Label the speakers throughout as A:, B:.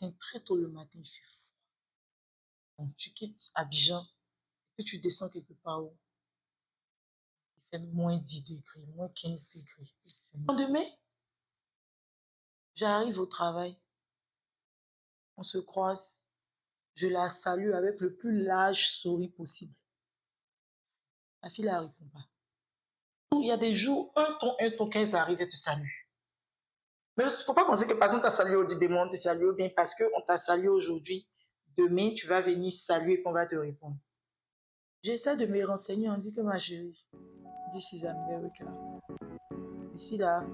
A: matin, très tôt le matin, il fait froid. Donc, tu quittes Abidjan, puis tu descends quelque part où il fait moins 10 degrés, moins 15 degrés. Le lendemain, j'arrive au travail, on se croise, je la salue avec le plus large sourire possible. La fille ne répond pas. Il y a des jours, un ton, quand ils arrivent, elle te salue. Mais il ne faut pas penser que parce qu'on t'a salué aujourd'hui, demain on te salue bien, parce qu'on t'a salué aujourd'hui, demain tu vas venir saluer et qu'on va te répondre. J'essaie de me renseigner, on dit que ma chérie, this is America. Ici là,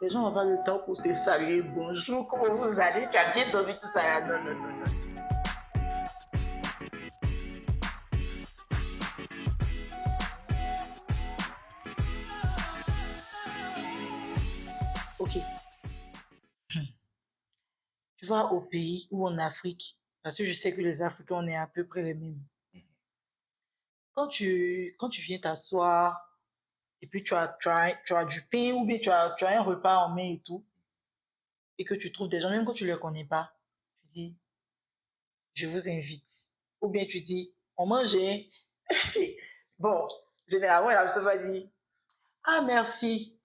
A: les gens n'ont pas le temps pour te saluer, bonjour, comment vous allez, tu as bien dormi, tout ça là. Non, non, non, non. Ok. Tu vas au pays ou en Afrique, parce que je sais que les Africains, on est à peu près les mêmes. Quand tu viens t'asseoir, et puis tu as du pain ou bien tu as un repas en main et tout, et que tu trouves des gens, même quand tu ne les connais pas, tu dis, je vous invite. Ou bien tu dis, on mange. Bon, généralement, la personne va dire, ah merci.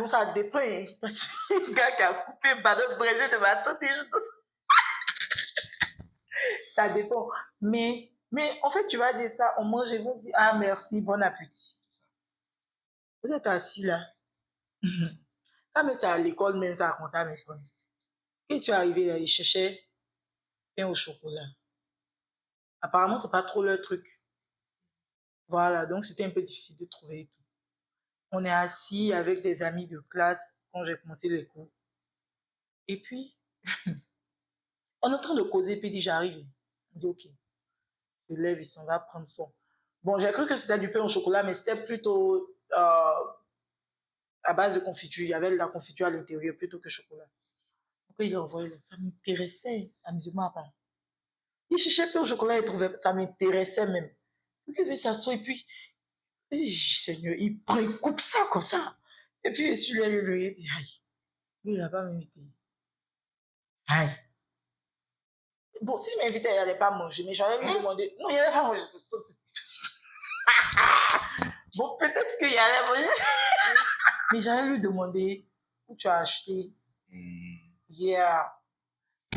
A: Ça dépend. Hein, parce que le gars qui a coupé badon braisé de ma tante, ça dépend. Mais en fait, tu vas dire ça, on mange et vous dire, ah merci, bon appétit. Vous êtes assis là. Ça, mais c'est à l'école même, ça a commencé à m'étonner. Quand je suis arrivée là, ils cherchaient pain au chocolat. Apparemment, c'est pas trop leur truc. Voilà, donc c'était un peu difficile de trouver et tout. On est assis avec des amis de classe quand j'ai commencé les cours. Et puis, on est en train de causer, puis il dit, j'arrive. On dit, ok. Il se lève, il s'en va prendre son. Bon, j'ai cru que c'était du pain au chocolat, mais c'était plutôt à base de confiture. Il y avait de la confiture à l'intérieur plutôt que chocolat. Donc, il a envoyé là. Ça m'intéressait, amusement à part. Il cherchait pain au chocolat, il trouvait, ça m'intéressait même. Donc, il veut s'asseoir et puis, Seigneur, il prend, il coupe ça comme ça. Et puis, celui-là, il lui dit, aïe, lui, il n'a pas m'invité. Aïe. Bon, s'il m'invitait, il n'allait pas manger, mais j'allais lui demander. Non, il n'allait pas manger. Bon, peut-être qu'il allait manger. Mais j'allais lui demander où tu as acheté. Yeah.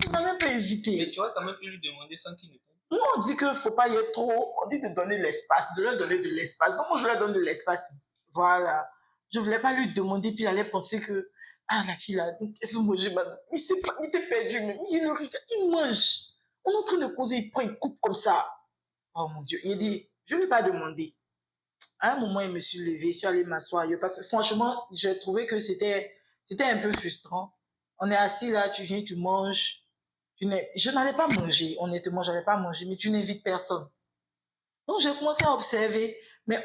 A: Il m'a même pas invité.
B: Mais tu vois, quand même pu lui demander sans qu'il ne t'aime.
A: Nous, on dit qu'il ne faut pas y être trop. On dit de donner l'espace, de leur donner de l'espace. Donc, moi, je leur donne de l'espace. Voilà. Je ne voulais pas lui demander, puis il allait penser que, ah, la fille là, elle veut manger maintenant. Il s'est pas, il était perdu, mais il le regarde, il mange. On est en train de causer, il prend une coupe comme ça. Oh mon Dieu. Il dit, je ne lui ai pas demandé. À un moment, il me suis levé, je suis allée m'asseoir ailleurs. Parce que franchement, j'ai trouvé que c'était un peu frustrant. On est assis là, tu viens, tu manges. Je n'allais pas manger, honnêtement, je n'allais pas manger, mais tu n'invites personne. Donc, j'ai commencé à observer. Mais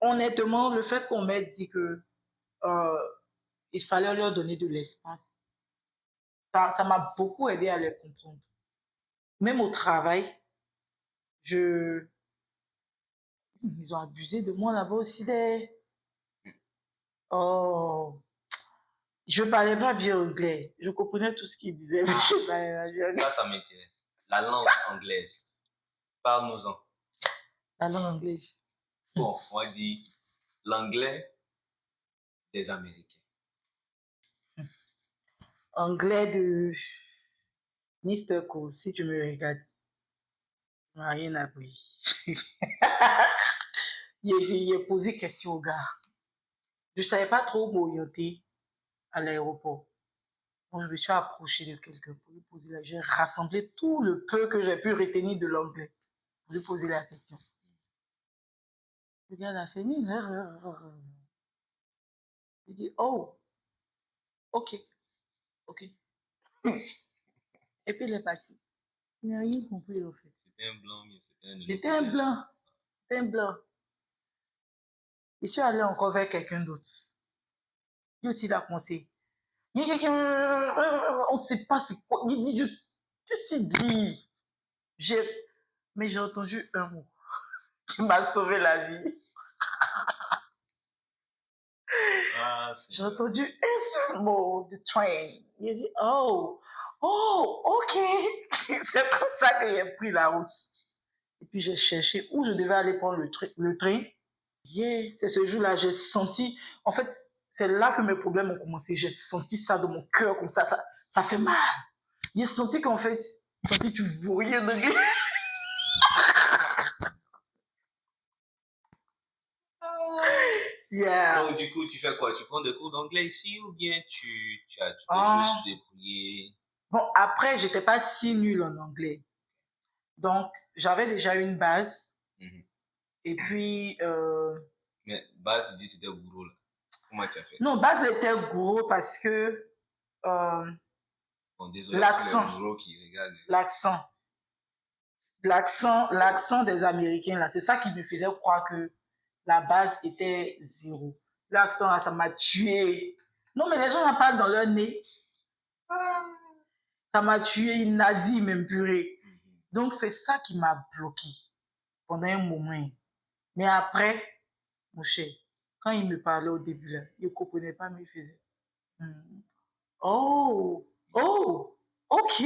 A: honnêtement, le fait qu'on m'ait dit que il fallait leur donner de l'espace, ça m'a beaucoup aidé à les comprendre. Même au travail, ils ont abusé de moi là-bas aussi. Oh, je ne parlais pas bien anglais. Je comprenais tout ce qu'ils disaient, mais je parlais pas bien anglais.
B: Ça m'intéresse. La langue anglaise. Parle-nous-en.
A: La langue anglaise.
B: Bon, on dit l'anglais des Américains.
A: Anglais de Mr. Cool, si tu me regardes. On n'a rien appris. Il a posé question au gars. Je ne savais pas trop m'orienter à l'aéroport. Donc, je me suis approchée de quelqu'un pour lui poser la question. J'ai rassemblé tout le peu que j'ai pu retenir de l'anglais pour lui poser la question. Le gars a fait une erreur. Il dit, oh, ok, ok. Et puis il est parti. Il n'a rien compris en fait.
B: C'était un blanc, mais c'était un
A: C'était un blanc. C'était un blanc. Je suis allée encore vers quelqu'un d'autre. Lui aussi, il a commencé. On ne sait pas c'est quoi. Il dit juste, qu'est-ce qu'il dit? Mais j'ai entendu un mot qui m'a sauvé la vie.
B: Ah,
A: J'ai
B: Seigneur.
A: entendu un seul mot de train. Il a dit, oh, ok. C'est comme ça que j'ai pris la route. Et puis j'ai cherché où je devais aller prendre le train. Yeah, c'est ce jour-là, j'ai senti, en fait, c'est là que mes problèmes ont commencé. J'ai senti ça dans mon cœur, comme ça fait mal. J'ai senti qu'en fait, comme si tu voyais de lui. Yeah.
B: Donc, du coup, tu fais quoi? Tu prends des cours d'anglais ici ou bien tu t'es
A: Ah.
B: juste débrouillé?
A: Bon, après, j'étais pas si nulle en anglais. Donc, j'avais déjà une base.
B: Mhm.
A: Et puis,
B: Mais base, tu dis c'était gourou là. Comment tu as fait?
A: non, base était gros parce que
B: Bon, désolé à
A: l'accent.
B: tous les gourous qui regardent.
A: L'accent des Américains, là, c'est ça qui me faisait croire que la base était zéro. L'accent, là, ça m'a tué. Non, mais les gens en parlent dans leur nez. Ça m'a tué, une nazie même purée. Donc, c'est ça qui m'a bloqué pendant un moment. Mais après, mon cher, quand il me parlait au début, là, il ne comprenait pas, mais il faisait. Oh, ok.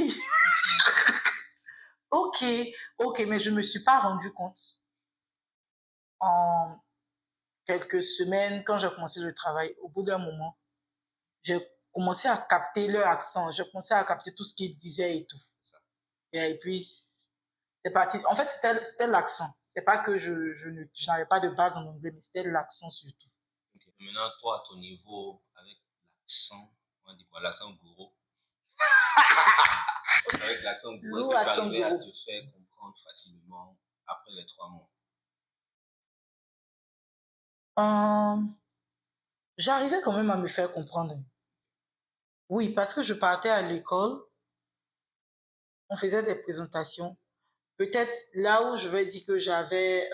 A: ok, mais je ne me suis pas rendu compte. En quelques semaines, quand j'ai commencé le travail, au bout d'un moment, j'ai commencé à capter leur accent, j'ai commencé à capter tout ce qu'ils disaient et tout. Et puis, c'est parti. En fait, c'était l'accent. C'est pas que je n'avais pas de base en anglais, mais c'était l'accent surtout.
B: Okay. Maintenant, toi, à ton niveau, avec l'accent, on dit quoi, l'accent gourou? Avec l'accent gourou, est-ce que tu arrivais à te faire comprendre facilement après les 3 mois?
A: J'arrivais quand même à me faire comprendre. Oui, parce que je partais à l'école, on faisait des présentations. Peut-être là où je vais dire que j'avais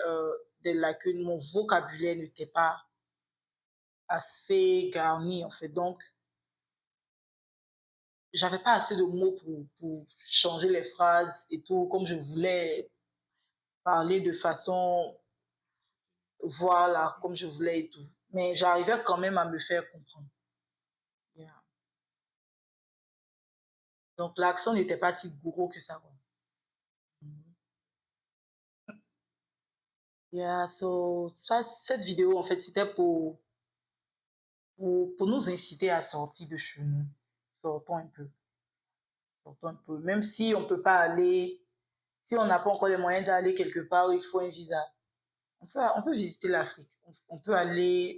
A: des lacunes, mon vocabulaire n'était pas assez garni en fait. Donc, j'avais pas assez de mots pour changer les phrases et tout, comme je voulais parler de façon, voilà, comme je voulais et tout. Mais j'arrivais quand même à me faire comprendre. Yeah. Donc, l'accent n'était pas si gros que ça. Yeah, so, cette vidéo, en fait, c'était pour nous inciter à sortir de chez nous. Sortons un peu. Sortons un peu. Même si on ne peut pas aller, si on n'a pas encore les moyens d'aller quelque part où il faut un visa, on peut visiter l'Afrique. On peut aller,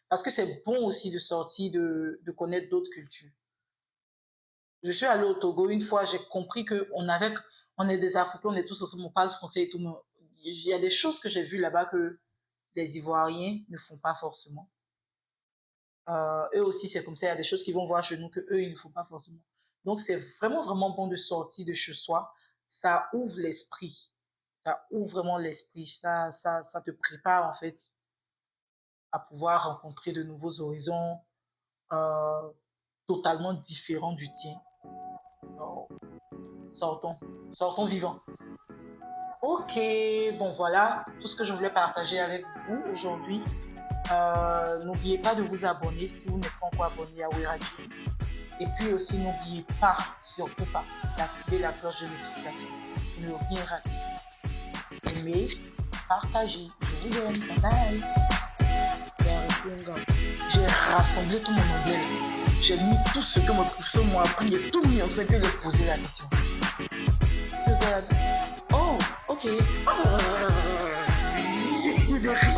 A: parce que c'est bon aussi de sortir, de connaître d'autres cultures. Je suis allée au Togo une fois, j'ai compris on est des Africains, on est tous ensemble, on parle français et tout. Mais il y a des choses que j'ai vues là-bas que les Ivoiriens ne font pas forcément. Eux aussi, c'est comme ça, il y a des choses qu'ils vont voir chez nous que eux ils ne font pas forcément. Donc, c'est vraiment, vraiment bon de sortir de chez soi. Ça ouvre l'esprit. Ça ouvre vraiment l'esprit. Ça te prépare, en fait, à pouvoir rencontrer de nouveaux horizons totalement différents du tien. Alors, sortons vivants. Ok, bon voilà, c'est tout ce que je voulais partager avec vous aujourd'hui. N'oubliez pas de vous abonner si vous n'êtes pas encore abonné à Weraji. Et puis aussi, n'oubliez pas, surtout pas, d'activer la cloche de notification pour ne rien rater. Aimez, partagez. Je vous aime. Bye bye. J'ai rassemblé tout mon anglais. J'ai mis tout ce que mon professeur m'a appris. J'ai tout mis ensemble et lui poser la question. Le gars a dit, oh, ok. Il est